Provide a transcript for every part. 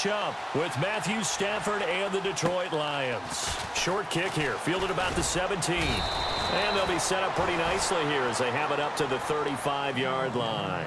matchup with Matthew Stafford and the Detroit Lions. Short kick here, fielded about the 17. And they'll be set up pretty nicely here as they have it up to the 35-yard line.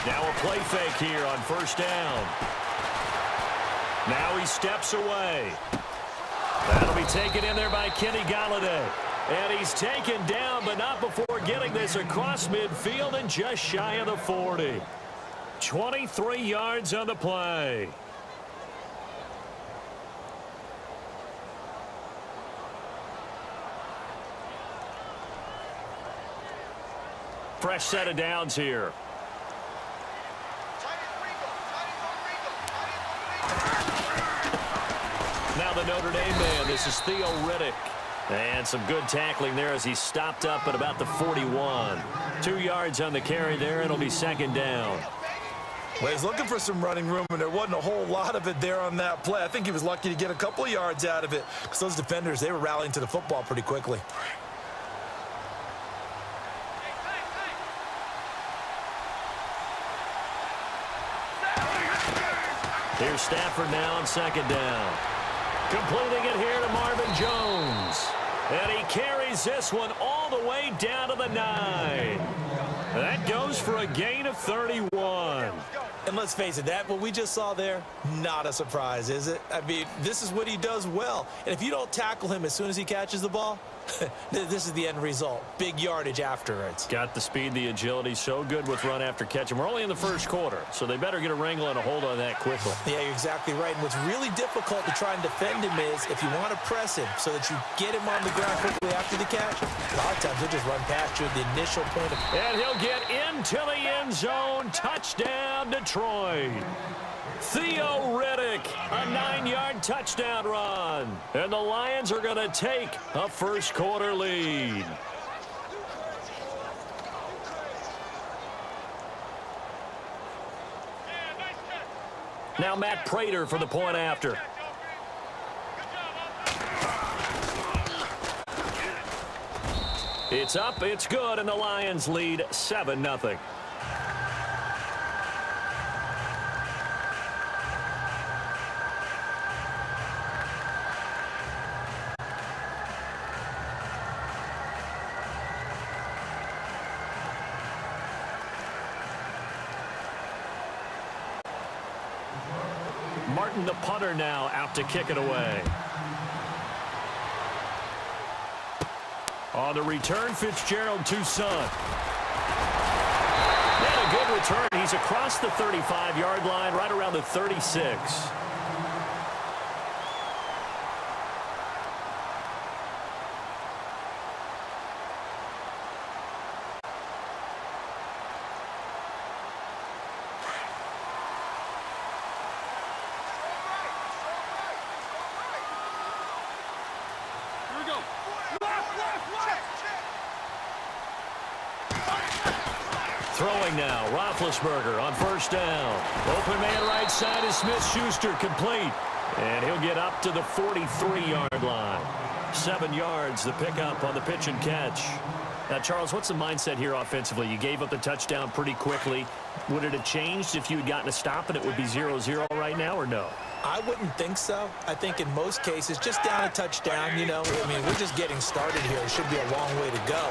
Now a play fake here on first down. Now he steps away. That'll be taken in there by Kenny Golladay. And he's taken down, but not before getting this across midfield and just shy of the 40. 23 yards on the play. Fresh set of downs here. Now the Notre Dame man, this is Theo Riddick. And some good tackling there as he stopped up at about the 41. 2 yards on the carry there. It'll be second down. Well, he's looking for some running room, and there wasn't a whole lot of it there on that play. I think he was lucky to get a couple of yards out of it because those defenders, they were rallying to the football pretty quickly. Here's Stafford now on second down. Completing it here to Marvin Jones. And he carries this one all the way down to the 9. That goes for a gain of 31. And let's face it, that what we just saw there, not a surprise, is it? I mean, this is what he does well. And if you don't tackle him as soon as he catches the ball, this is the end result. Big yardage afterwards. Got the speed, the agility, so good with run after catch. And we're only in the first quarter, so they better get a wrangle and a hold on that quickly. Yeah, you're exactly right. And what's really difficult to try and defend him is if you want to press him so that you get him on the ground quickly after the catch, a lot of times he'll just run past you at the initial point of... And he'll get into the end zone. Touchdown, Detroit. Theo Riddick, a 9-yard touchdown run. And the Lions are going to take a first quarter lead. Now Matt Prater for the point after. It's up, it's good, and the Lions lead 7-0. Martin, the punter, now out to kick it away. On the return, Fitzgerald, Toussaint. And a good return. He's across the 35-yard line, right around the 36. Throwing now, Roethlisberger on first down. Open man right side is Smith-Schuster, complete. And he'll get up to the 43-yard line. 7 yards, the pickup on the pitch and catch. Now, Charles, what's the mindset here offensively? You gave up the touchdown pretty quickly. Would it have changed if you had gotten a stop and it would be 0-0 right now, or no? I wouldn't think so. I think in most cases, just down a touchdown, you know, I mean, we're just getting started here. It should be a long way to go.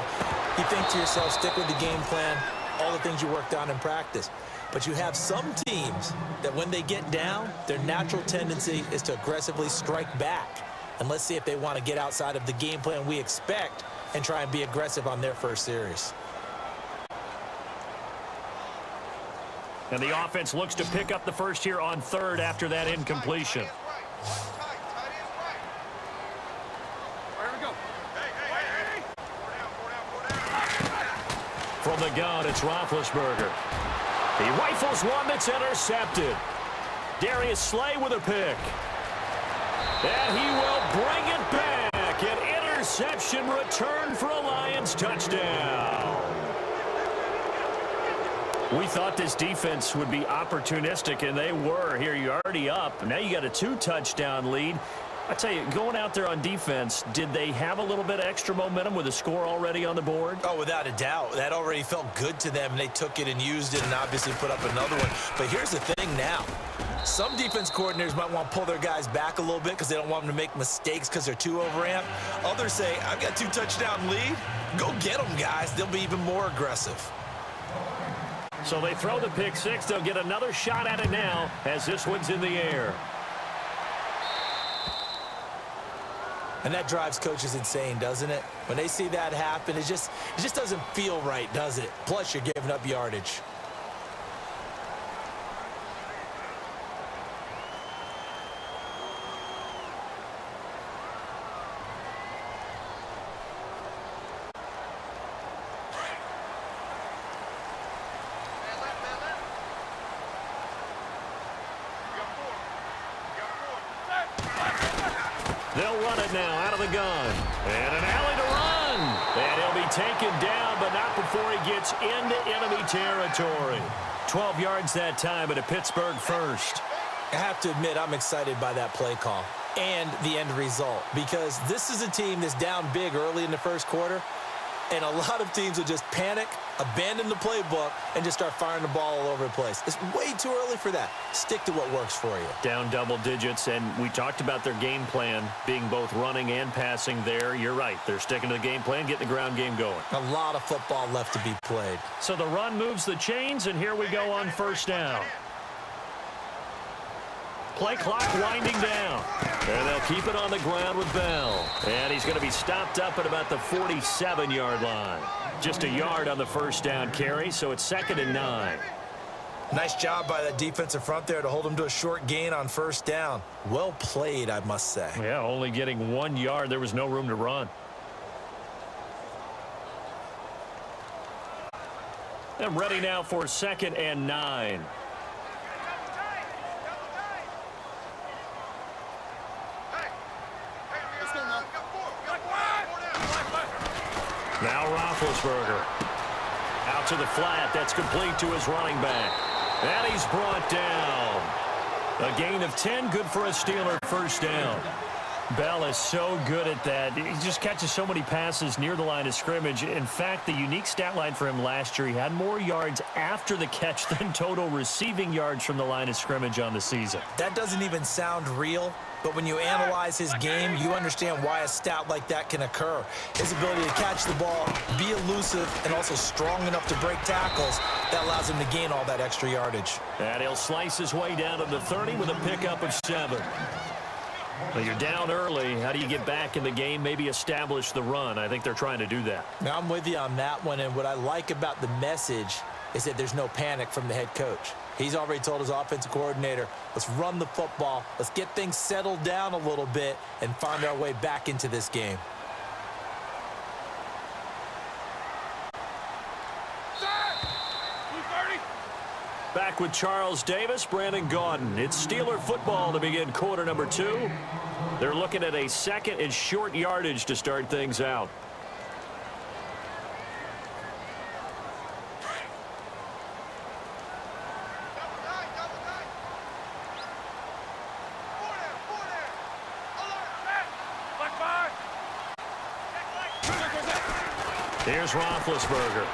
You think to yourself, stick with the game plan, all the things you worked on in practice. But you have some teams that when they get down, their natural tendency is to aggressively strike back. And let's see if they want to get outside of the game plan we expect and try and be aggressive on their first series. And the offense looks to pick up the first here on third after that incompletion. From the gun, it's Roethlisberger. He rifles one that's intercepted. Darius Slay with a pick. And he will bring it back. An interception return for a Lions touchdown. We thought this defense would be opportunistic, and they were. Here, you're already up. Now you got a 2-touchdown lead. I tell you, going out there on defense, did they have a little bit of extra momentum with a score already on the board? Oh, without a doubt. That already felt good to them, and they took it and used it and obviously put up another one. But here's the thing now. Some defense coordinators might want to pull their guys back a little bit because they don't want them to make mistakes because they're too overamped. Others say, I've got 2-touchdown lead. Go get them, guys. They'll be even more aggressive. So they throw the pick six. They'll get another shot at it now as this one's in the air. And that drives coaches insane, doesn't it? When they see that happen, it just doesn't feel right, does it? Plus, you're giving up yardage. They'll run it now out of the gun. And an alley to run. And he'll be taken down, but not before he gets into enemy territory. 12 yards that time, and a Pittsburgh first. I have to admit, I'm excited by that play call and the end result, because this is a team that's down big early in the first quarter, and a lot of teams will just panic, abandon the playbook, and just start firing the ball all over the place. It's way too early for that. Stick to what works for you. Down double digits, and we talked about their game plan being both running and passing there. You're right. They're sticking to the game plan, getting the ground game going. A lot of football left to be played. So the run moves the chains, and here we go on first down. Play clock winding down. And they'll keep it on the ground with Bell. And he's going to be stopped up at about the 47-yard line. Just a yard on the first down carry, so it's 2nd and 9. Nice job by that defensive front there to hold him to a short gain on first down. Well played, I must say. Yeah, only getting 1 yard. There was no room to run. And ready now for 2nd and 9. Now Roethlisberger. Out to the flat. That's complete to his running back. And he's brought down. A gain of 10. Good for a Steeler first down. Bell is so good at that. He just catches so many passes near the line of scrimmage. In fact, the unique stat line for him last year, he had more yards after the catch than total receiving yards from the line of scrimmage on the season. That doesn't even sound real, but when you analyze his game, you understand why a stat like that can occur. His ability to catch the ball, be elusive, and also strong enough to break tackles, that allows him to gain all that extra yardage. And he'll slice his way down to the 30 with a pickup of 7. Well, you're down early. How do you get back in the game, maybe establish the run? I think they're trying to do that. Now, I'm with you on that one, and what I like about the message is that there's no panic from the head coach. He's already told his offensive coordinator, let's run the football, let's get things settled down a little bit and find our way back into this game. Back with Charles Davis, Brandon Gaudin. It's Steeler football to begin quarter number 2. They're looking at a 2nd and short yardage to start things out. Here's Roethlisberger.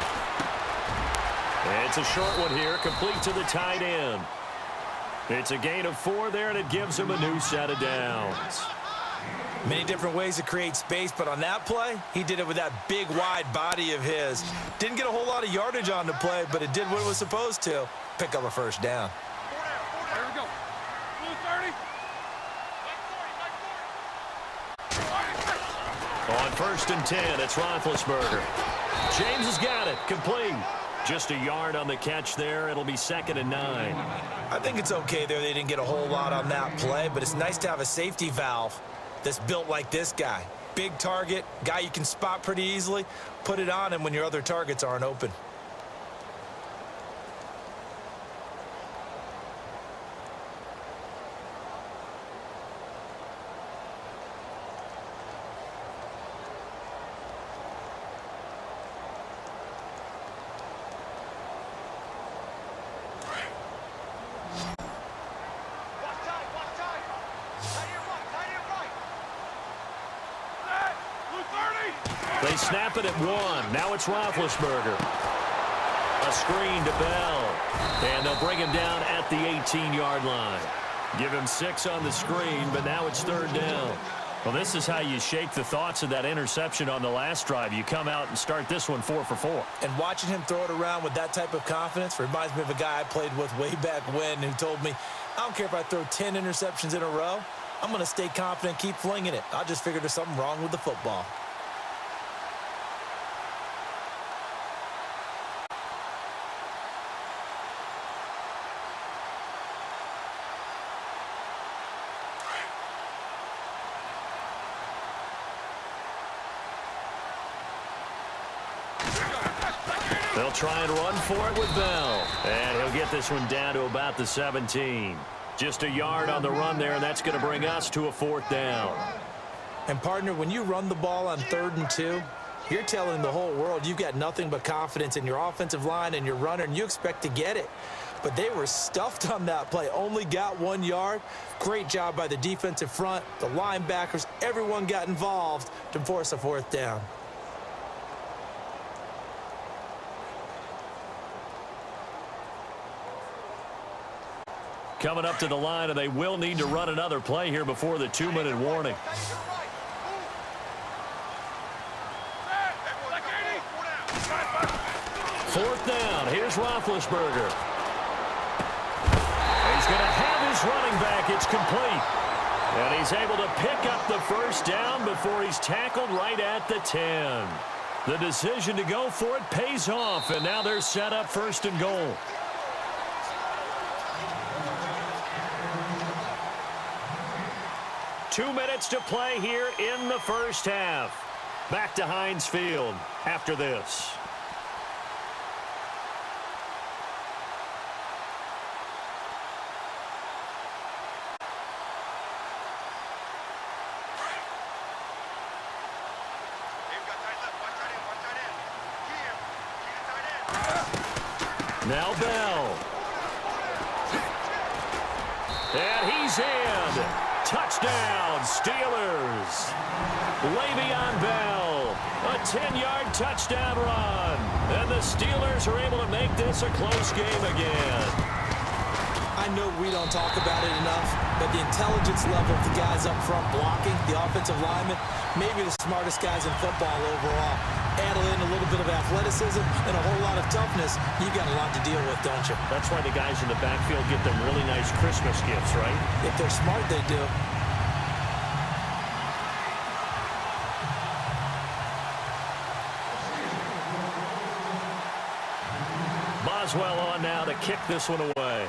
It's a short one here, complete to the tight end. It's a gain of 4 there, and it gives him a new set of downs. Many different ways to create space, but on that play, he did it with that big, wide body of his. Didn't get a whole lot of yardage on the play, but it did what it was supposed to. Pick up a first down. There we go. Blue 30. On 1st and 10, it's Roethlisberger. James has got it, complete. Just a yard on the catch there. It'll be 2nd and 9. I think it's okay there. They didn't get a whole lot on that play, but it's nice to have a safety valve that's built like this guy. Big target, guy you can spot pretty easily. Put it on him when your other targets aren't open. They snap it at 1. Now it's Roethlisberger. A screen to Bell. And they'll bring him down at the 18-yard line. Give him 6 on the screen, but now it's 3rd down. Well, this is how you shake the thoughts of that interception on the last drive. You come out and start this one 4 for 4. And watching him throw it around with that type of confidence reminds me of a guy I played with way back when who told me, I don't care if I throw 10 interceptions in a row. I'm going to stay confident, keep flinging it. I just figured there's something wrong with the football. They'll try and run for it with Bell. And he'll get this one down to about the 17. Just a yard on the run there, and that's going to bring us to a 4th down. And, partner, when you run the ball on 3rd and 2, you're telling the whole world you've got nothing but confidence in your offensive line and your runner, and you expect to get it. But they were stuffed on that play, only got 1 yard. Great job by the defensive front, the linebackers, everyone got involved to force a 4th down. Coming up to the line, and they will need to run another play here before the 2-minute warning. 4th down. Here's Roethlisberger. He's going to have his running back. It's complete. And he's able to pick up the 1st down before he's tackled right at the 10. The decision to go for it pays off, and now they're set up 1st and goal. Two minutes to play here in the 1st half. Back to Heinz Field after this. Now Bell. And he's in. Touchdown, Steelers. Le'Veon Bell, a 10-yard touchdown run. And the Steelers are able to make this a close game again. I know we don't talk about it enough, but the intelligence level of the guys up front blocking, the offensive linemen, maybe the smartest guys in football overall. Add in a little bit of athleticism and a whole lot of toughness, you got a lot to deal with, don't you? That's why the guys in the backfield get them really nice Christmas gifts, right? If they're smart, they do. Boswell on now to kick this one away.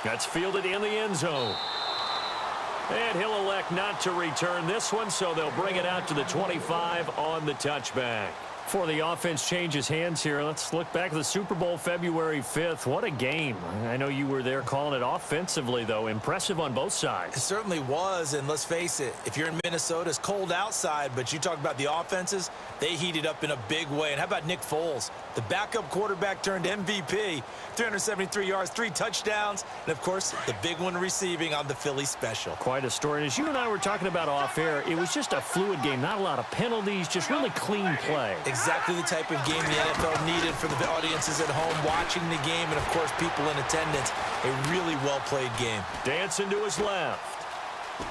That's fielded in the end zone. And he'll elect not to return this one, so they'll bring it out to the 25 on the touchback. Before the offense changes hands here, let's look back at the Super Bowl February 5th. What a game. I know you were there calling it offensively, though. Impressive on both sides. It certainly was, and let's face it, if you're in Minnesota, it's cold outside, but you talk about the offenses, they heated up in a big way. And how about Nick Foles? The backup quarterback turned MVP, 373 yards, 3 touchdowns, and, of course, the big one receiving on the Philly special. Quite a story. And as you and I were talking about off air, it was just a fluid game. Not a lot of penalties, just really clean play. Exactly the type of game the NFL needed for the audiences at home watching the game and, of course, people in attendance. A really well-played game. Dancing to his left.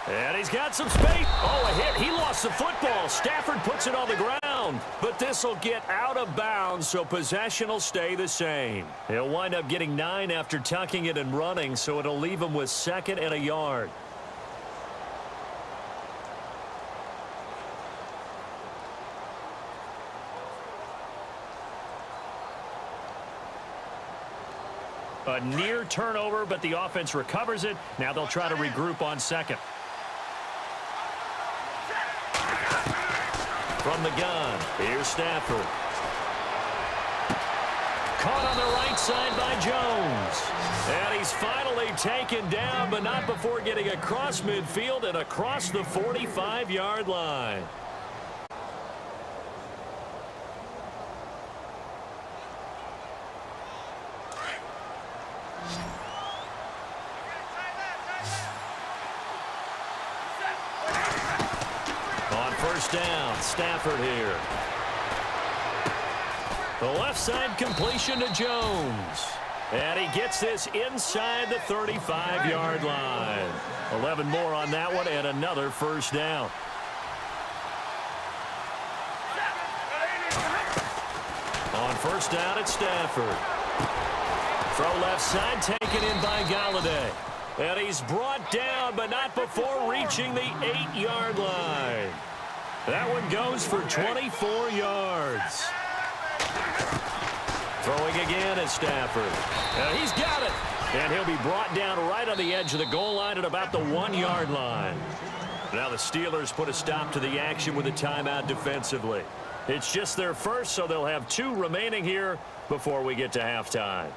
And he's got some space. Oh, a hit. He lost the football. Stafford puts it on the ground. But this will get out of bounds, so possession will stay the same. He'll wind up getting 9 after tucking it and running, so it'll leave him with 2nd and a yard. A near turnover, but the offense recovers it. Now they'll try to regroup on second. From the gun, here's Stafford. Caught on the right side by Jones. And he's finally taken down, but not before getting across midfield and across the 45-yard line. On first down, Stafford here. The left side completion to Jones. And he gets this inside the 35-yard line. 11 more on that one and another first down. On first down, it's Stafford. Throw left side taken in by Galladay. And he's brought down, but not before reaching the 8-yard line. That one goes for 24 yards. Throwing again is Stafford. He's got it. And he'll be brought down right on the edge of the goal line at about the 1-yard line. Now the Steelers put a stop to the action with a timeout defensively. It's just their first, so they'll have 2 remaining here before we get to halftime.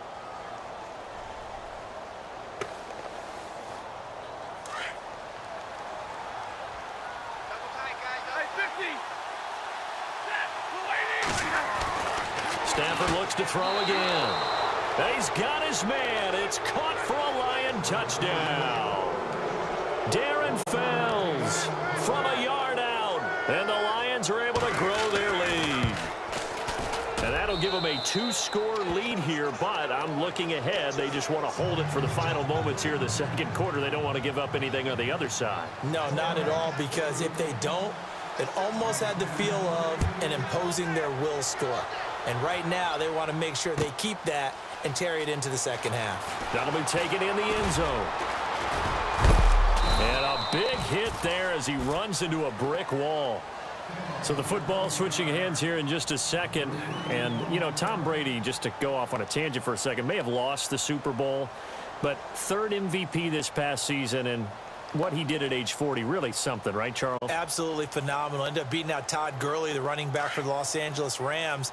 Stafford looks to throw again. He's got his man. It's caught for a Lion touchdown. Darren Fells from a yard out. And the Lions are able to grow their lead. And that'll give them a 2-score lead here, but I'm looking ahead. They just want to hold it for the final moments here in the second quarter. They don't want to give up anything on the other side. No, not at all, because if they don't, it almost had the feel of an imposing their will score. And right now, they want to make sure they keep that and carry it into the second half. That'll be taken in the end zone. And a big hit there as he runs into a brick wall. So the football switching hands here in just a second. And, you know, Tom Brady, just to go off on a tangent for a second, may have lost the Super Bowl, but 3rd MVP this past season, and what he did at age 40, really something, right, Charles? Absolutely phenomenal. Ended up beating out Todd Gurley, the running back for the Los Angeles Rams.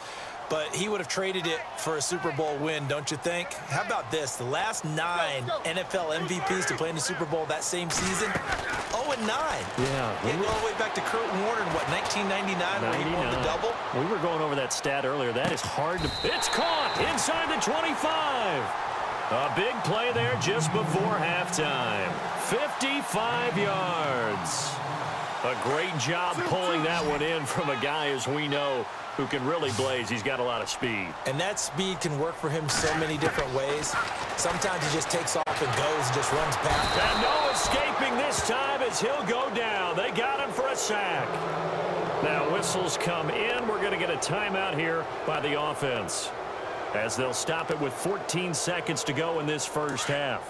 But he would have traded it for a Super Bowl win, don't you think? How about this? The last 9 NFL MVPs to play in the Super Bowl that same season, 0-9. Yeah. You go all the way back to Kurt Warner in, what, 1999 where he won the double? We were going over that stat earlier. That is hard to... It's caught inside the 25. A big play there just before halftime. 55 yards. A great job pulling that one in from a guy, as we know, who can really blaze. He's got a lot of speed. And that speed can work for him so many different ways. Sometimes he just takes off and goes and just runs past. And no escaping this time as he'll go down. They got him for a sack. Now whistles come in. We're going to get a timeout here by the offense, as they'll stop it with 14 seconds to go in this first half.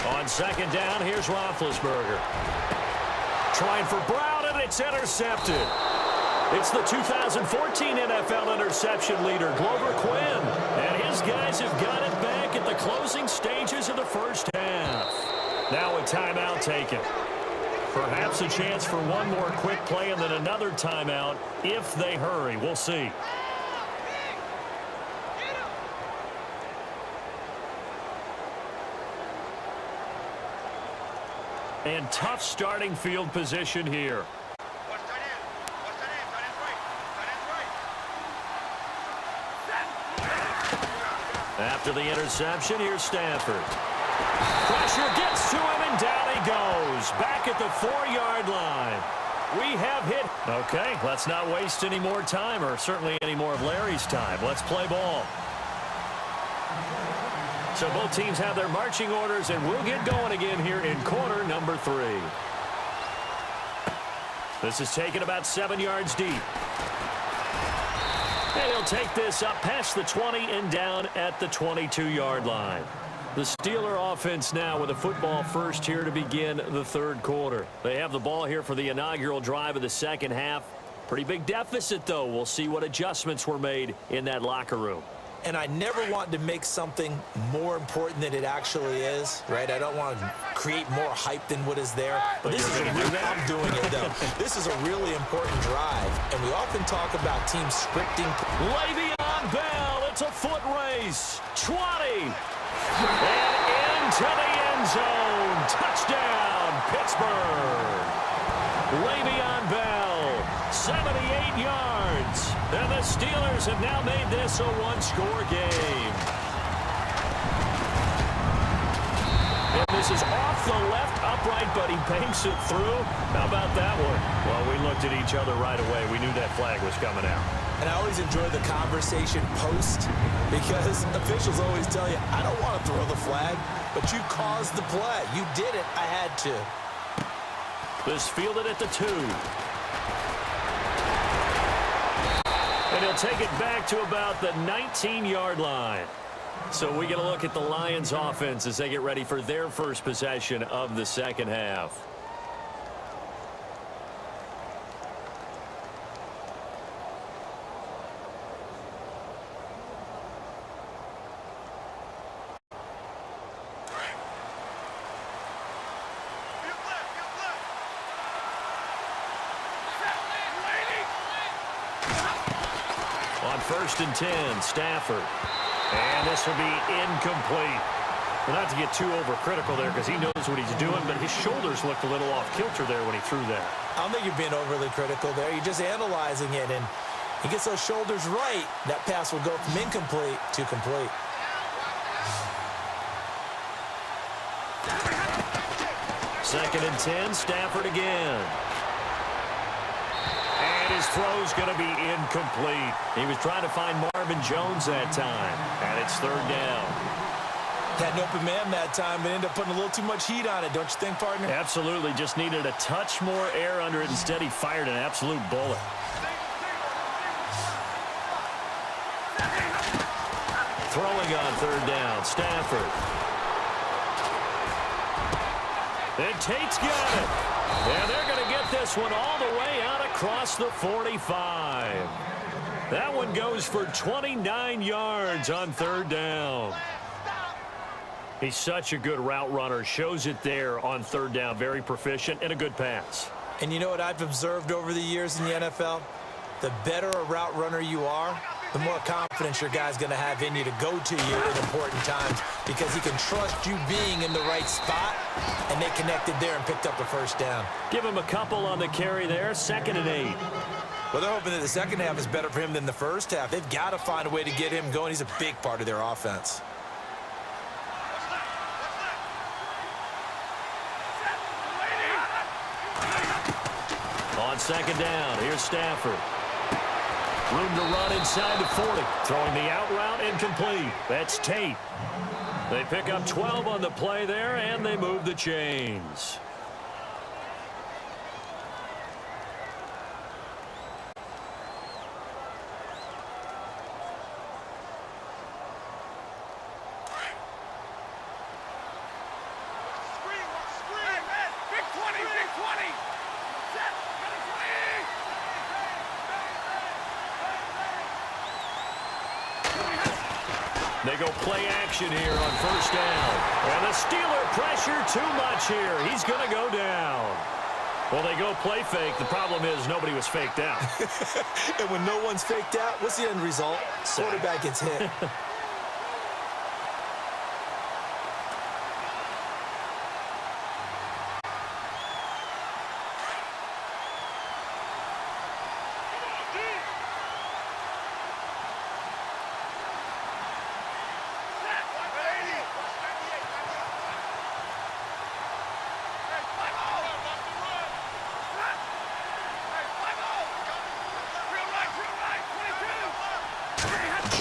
On second down, here's Roethlisberger. Trying for Brown, and it's intercepted. It's the 2014 NFL interception leader, Glover Quinn. And his guys have got it back at the closing stages of the first half. Now a timeout taken. Perhaps a chance for one more quick play and then another timeout if they hurry. We'll see. And tough starting field position here. After the interception, here's Stafford. Pressure gets to him, and down he goes. Back at the 4-yard line. We have hit. Okay, let's not waste any more time, or certainly any more of Larry's time. Let's play ball. So both teams have their marching orders, and we'll get going again here in quarter number 3. This is taken about 7 yards deep. And he'll take this up past the 20 and down at the 22-yard line. The Steeler offense now with a football first here to begin the third quarter. They have the ball here for the inaugural drive of the second half. Pretty big deficit, though. We'll see what adjustments were made in that locker room. And I never want to make something more important than it actually is, right? I don't want to create more hype than what is there. But this is I'm doing it, though. This is a really important drive, and we often talk about teams scripting. Le'Veon Bell, it's a foot race. 20. And into the end zone. Touchdown, Pittsburgh. Le'Veon Bell, 78 yards. And the Steelers have now made this a one-score game. And this is off the left upright, but he banks it through. How about that one? Well, we looked at each other right away. We knew that flag was coming out. And I always enjoy the conversation post because officials always tell you, I don't want to throw the flag, but you caused the play. You did it. I had to. This fielded at the 2. And he'll take it back to about the 19-yard line. So we get a look at the Lions offense as they get ready for their first possession of the second half. On 1st and 10, Stafford. And this will be incomplete. Well, not to get too overcritical there because he knows what he's doing, but his shoulders looked a little off kilter there when he threw that. I don't think you're being overly critical there. You're just analyzing it, and he gets those shoulders right. That pass will go from incomplete to complete. Second and 10, Stafford again. And his throw's going to be incomplete. He was trying to find Marvin Jones that time, and it's 3rd down. Had an open man that time, but ended up putting a little too much heat on it, don't you think, partner? Absolutely. Just needed a touch more air under it. Instead, he fired an absolute bullet. Throwing on 3rd down, Stafford. And Tate's got it. And they're going to get this one all the way out across the 45. That one goes for 29 yards on 3rd down. He's such a good route runner. Shows it there on 3rd down. Very proficient and a good pass. And you know what I've observed over the years in the NFL? The better a route runner you are, the more confidence your guy's going to have in you to go to you at important times because he can trust you being in the right spot, and they connected there and picked up the 1st down. Give him a couple on the carry there. 2nd and 8. Well, they're hoping that the second half is better for him than the first half. They've got to find a way to get him going. He's a big part of their offense. On 2nd down, here's Stafford. Room to run inside the 40. Throwing the out route incomplete. That's Tate. They pick up 12 on the play there, and they move the chains. They go play action here on 1st down. And the Steeler pressure too much here. He's going to go down. Well, they go play fake. The problem is nobody was faked out. And when no one's faked out, what's the end result? Quarterback gets hit.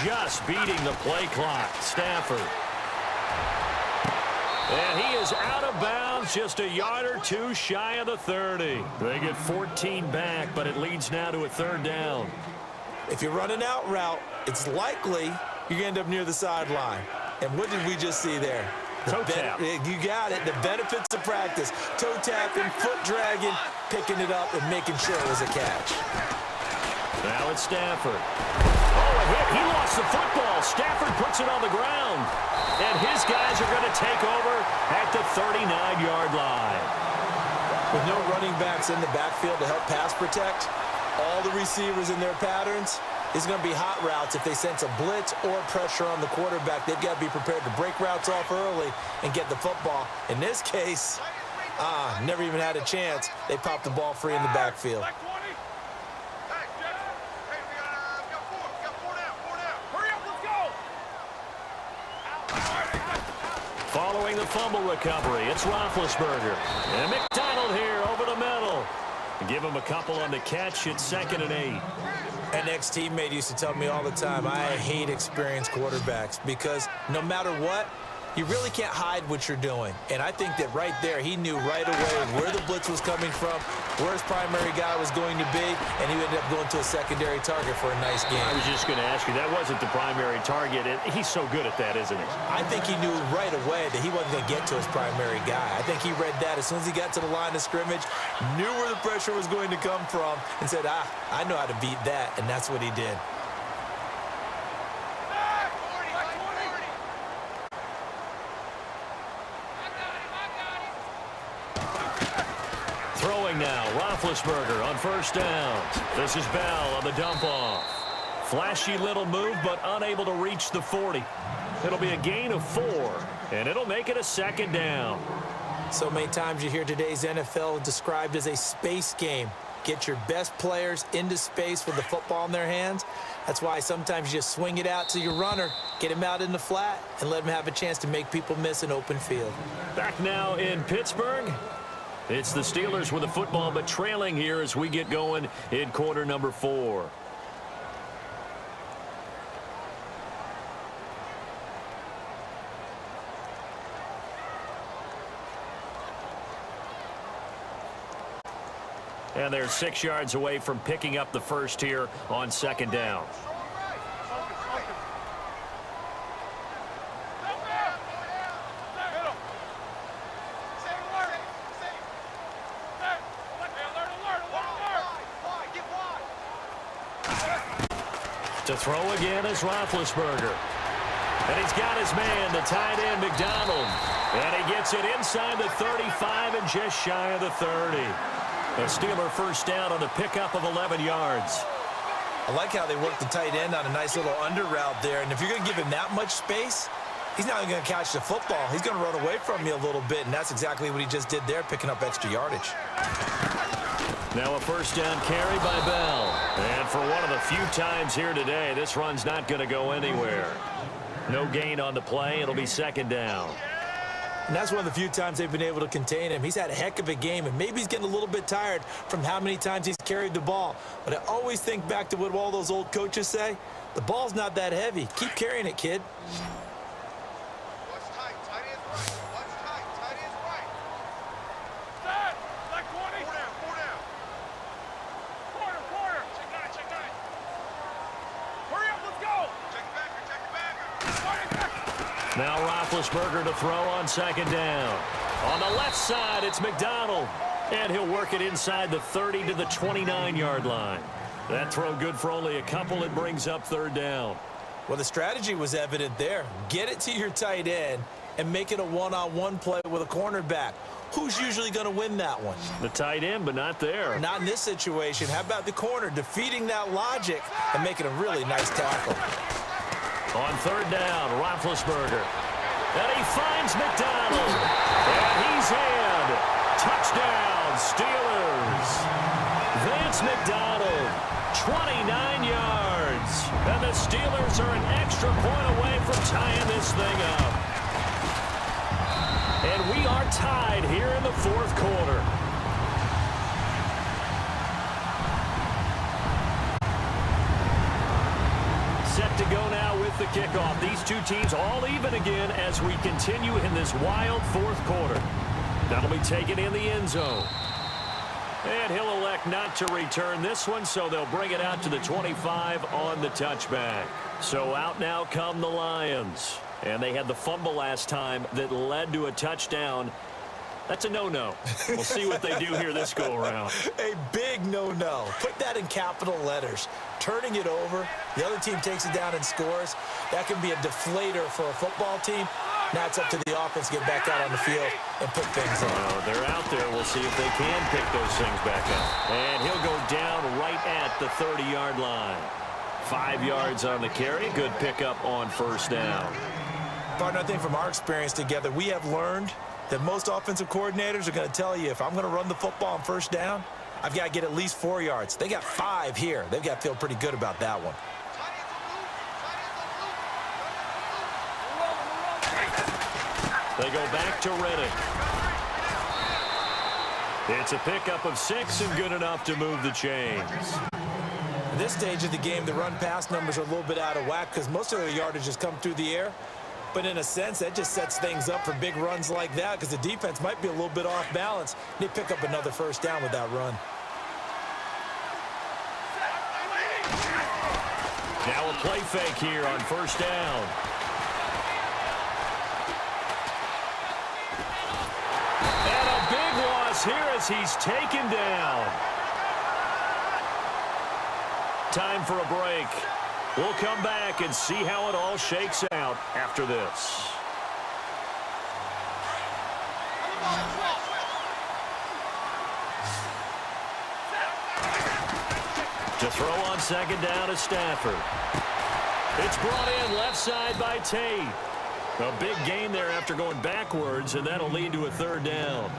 Just beating the play clock. Stafford. And he is out of bounds, just a yard or two shy of the 30. They get 14 back, but it leads now to a 3rd down. If you run an out route, it's likely you're going to end up near the sideline. And what did we just see there? Toe tap. You got it. The benefits of practice. Toe tapping, foot dragging, picking it up, and making sure it was a catch. Now it's Stafford. Oh, a hit. He lost the football. Stafford puts it on the ground. And his guys are going to take over at the 39-yard line. With no running backs in the backfield to help pass protect, all the receivers in their patterns, it's going to be hot routes. If they sense a blitz or pressure on the quarterback, they've got to be prepared to break routes off early and get the football. In this case, never even had a chance. They popped the ball free in the backfield. Following the fumble recovery, it's Roethlisberger. And McDonald here over the middle. Give him a couple on the catch. It's 2nd and 8. An ex-teammate used to tell me all the time, I hate experienced quarterbacks because no matter what, you really can't hide what you're doing. And I think that right there, he knew right away where the blitz was coming from, where his primary guy was going to be, and he ended up going to a secondary target for a nice game. I was just going to ask you, that wasn't the primary target. He's so good at that, isn't he? I think he knew right away that he wasn't going to get to his primary guy. I think he read that as soon as he got to the line of scrimmage, knew where the pressure was going to come from, and said, I know how to beat that, and that's what he did. Throwing now, Roethlisberger on 1st down. This is Bell on the dump off. Flashy little move, but unable to reach the 40. It'll be a gain of 4, and it'll make it a 2nd down. So many times you hear today's NFL described as a space game. Get your best players into space with the football in their hands. That's why sometimes you just swing it out to your runner, get him out in the flat, and let him have a chance to make people miss an open field. Back now in Pittsburgh. It's the Steelers with the football, but trailing here as we get going in quarter number 4. And they're 6 yards away from picking up the first here on 2nd down. To throw again is Roethlisberger. And he's got his man, the tight end, McDonald. And he gets it inside the 35 and just shy of the 30. A Steeler first down on a pickup of 11 yards. I like how they work the tight end on a nice little under route there. And if you're going to give him that much space, he's not going to catch the football. He's going to run away from you a little bit, and that's exactly what he just did there, picking up extra yardage. Now a first down carry by Bell. And for one of the few times here today, this run's not going to go anywhere. No gain on the play. It'll be 2nd down. And that's one of the few times they've been able to contain him. He's had a heck of a game, and maybe he's getting a little bit tired from how many times he's carried the ball. But I always think back to what all those old coaches say. The ball's not that heavy. Keep carrying it, kid. Now Roethlisberger to throw on 2nd down. On the left side, it's McDonald. And he'll work it inside the 30 to the 29-yard line. That throw good for only a couple. It brings up 3rd down. Well, the strategy was evident there. Get it to your tight end and make it a one-on-one play with a cornerback. Who's usually going to win that one? The tight end, but not there. Not in this situation. How about the corner defeating that logic and making a really nice tackle? On 3rd down, Roethlisberger. And he finds McDonald. And he's in. Touchdown, Steelers. Vance McDonald, 29 yards. And the Steelers are an extra point away from tying this thing up. And we are tied here in the 4th quarter. Set to go now with the kickoff. These two teams all even again as we continue in this wild 4th quarter. That'll be taken in the end zone. And he'll elect not to return this one, so they'll bring it out to the 25 on the touchback. So out now come the Lions. And they had the fumble last time that led to a touchdown. That's a no-no. We'll see what they do here this go-around. A big no-no. Put that in capital letters. Turning it over, the other team takes it down and scores. That can be a deflator for a football team. Now it's up to the offense to get back out on the field and pick things up. Well, they're out there. We'll see if they can pick those things back up. And he'll go down right at the 30-yard line. 5 yards on the carry. Good pickup on first down. Partner, I think from our experience together, we have learned that most offensive coordinators are going to tell you, if I'm going to run the football on first down, I've got to get at least 4 yards. They got 5 here. They've got to feel pretty good about that one. They go back to Reddick. It's a pickup of 6 and good enough to move the chains. At this stage of the game, the run-pass numbers are a little bit out of whack because most of their yardage has come through the air. But in a sense, that just sets things up for big runs like that because the defense might be a little bit off balance. They pick up another first down with that run. Now a play fake here on first down. And a big loss here as he's taken down. Time for a break. We'll come back and see how it all shakes out after this. To throw on second down is Stafford. It's brought in left side by Tate. A big gain there after going backwards, and that'll lead to a third down.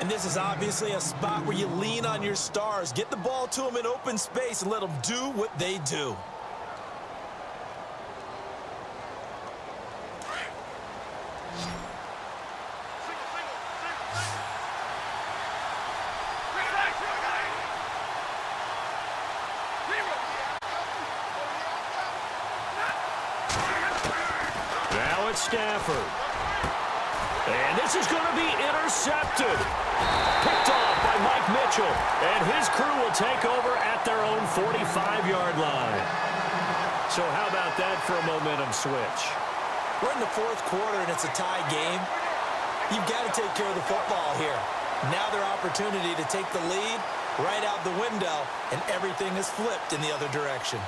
And this is obviously a spot where you lean on your stars. Get the ball to them in open space and let them do what they do. Now it's Stafford. And this is going to be intercepted. Picked off by Mike Mitchell. And his crew will take over at their own 45-yard line. So how about that for a momentum switch? We're in the fourth quarter, and it's a tie game. You've got to take care of the football here. Now their opportunity to take the lead right out the window, and everything is flipped in the other direction.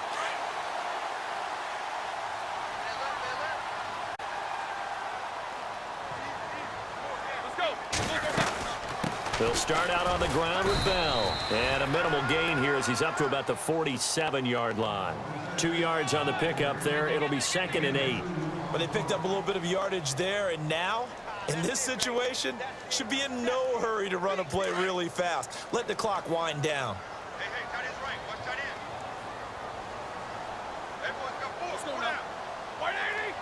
They'll start out on the ground with Bell. And a minimal gain here as he's up to about the 47-yard line. 2 yards on the pickup there. It'll be 2nd and 8. But they picked up a little bit of yardage there, and now, in this situation, should be in no hurry to run a play really fast. Let the clock wind down. Hey, tight end's right. Watch tight end. Everyone's got full. Let's go now. 180.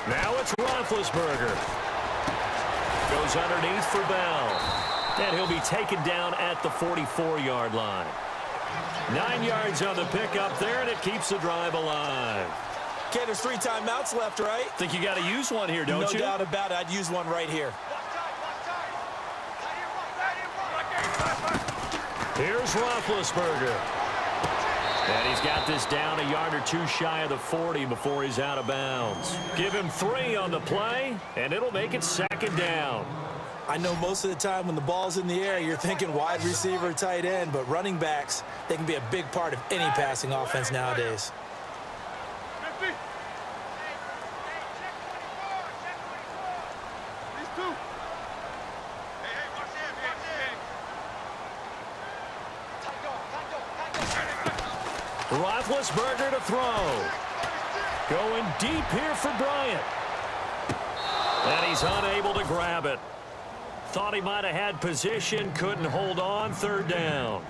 Now it's Roethlisberger. Goes underneath for Bell. And he'll be taken down at the 44-yard line. 9 yards on the pickup there, and it keeps the drive alive. Okay, there's 3 timeouts left, right? Think you got to use one here, don't you? No doubt about it. I'd use one right here. Here's Roethlisberger. And he's got this down a yard or 2 shy of the 40 before he's out of bounds. Give him 3 on the play, and it'll make it 2nd down. I know most of the time when the ball's in the air, you're thinking wide receiver, tight end, but running backs, they can be a big part of any passing offense nowadays. 50. These 2. Hey, watch him. Roethlisberger to throw. Going deep here for Bryant. And he's unable to grab it. Thought he might have had position, couldn't hold on, 3rd down.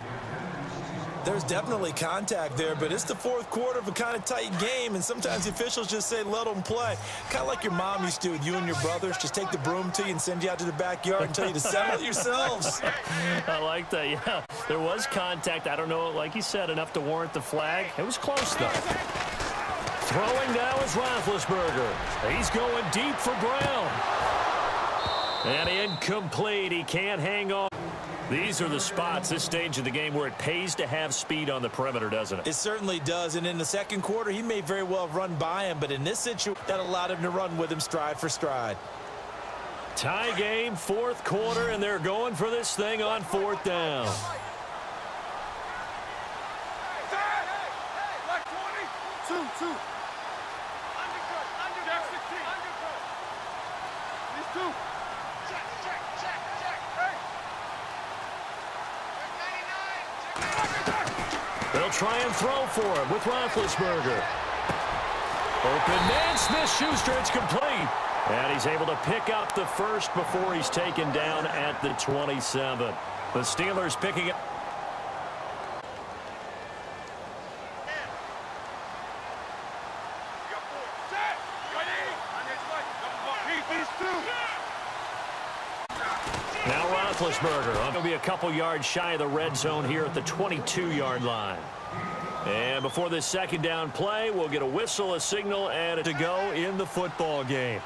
There's definitely contact there, but it's the fourth quarter of a kind of tight game, and sometimes the officials just say, let them play. Kind of like your mom used to with you and your brothers. Just take the broom to you and send you out to the backyard and tell you to settle it yourselves. I like that, yeah. There was contact. I don't know, like you said, enough to warrant the flag. It was close, though. Throwing now is Roethlisberger. He's going deep for Brown. And incomplete. He can't hang on. These are the spots, this stage of the game, where it pays to have speed on the perimeter, doesn't it? It certainly does, and in the second quarter, he may very well have run by him, but in this situation, that allowed him to run with him stride for stride. Tie game, fourth quarter, and they're going for this thing on fourth down. They'll try and throw for it with Roethlisberger. Open man, Smith-Schuster, it's complete. And he's able to pick up the first before he's taken down at the 27. The Steelers picking up. Now Roethlisberger will be a couple yards shy of the red zone here at the 22-yard line. And before this second down play, we'll get a whistle, a signal, and to go in the football game.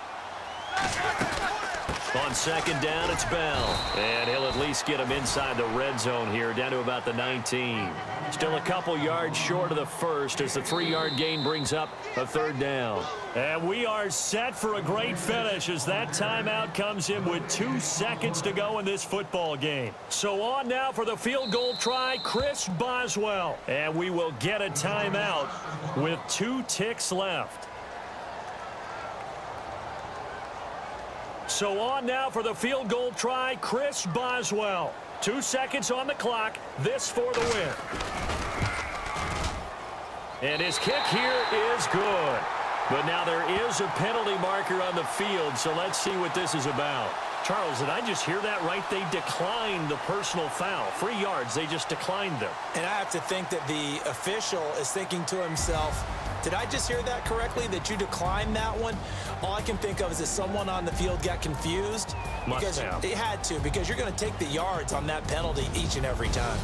On second down, it's Bell. And he'll at least get him inside the red zone here, down to about the 19. Still a couple yards short of the first as the 3-yard gain brings up a third down. And we are set for a great finish as that timeout comes in with 2 seconds to go in this football game. So on now for the field goal try, Chris Boswell. And we will get a timeout with 2 ticks left. So on now for the field goal try, Chris Boswell. 2 seconds on the clock. This for the win. And his kick here is good. But now there is a penalty marker on the field, so let's see what this is about. Charles, did I just hear that right? They declined the personal foul. 3 yards, they just declined them. And I have to think that the official is thinking to himself, did I just hear that correctly, that you declined that one? All I can think of is that someone on the field got confused. Must have. It had to, because you're going to take the yards on that penalty each and every time.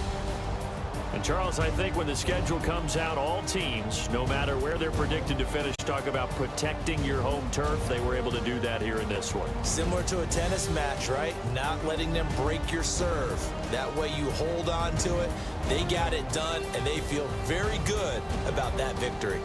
And, Charles, I think when the schedule comes out, all teams, no matter where they're predicted to finish, talk about protecting your home turf. They were able to do that here in this one. Similar to a tennis match, right? Not letting them break your serve. That way you hold on to it. They got it done, and they feel very good about that victory.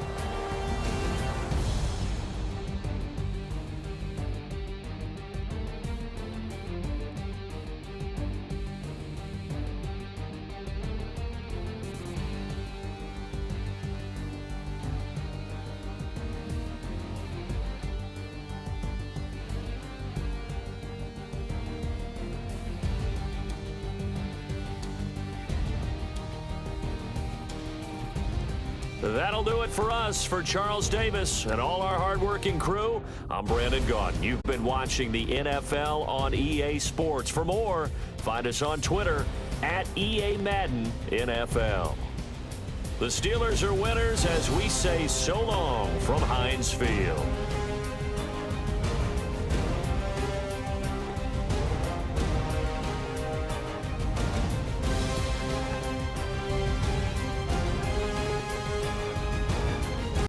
That'll do it for us. For Charles Davis and all our hardworking crew, I'm Brandon Gaudin. You've been watching the NFL on EA Sports. For more, find us on Twitter at EA Madden NFL. The Steelers are winners as we say so long from Heinz Field.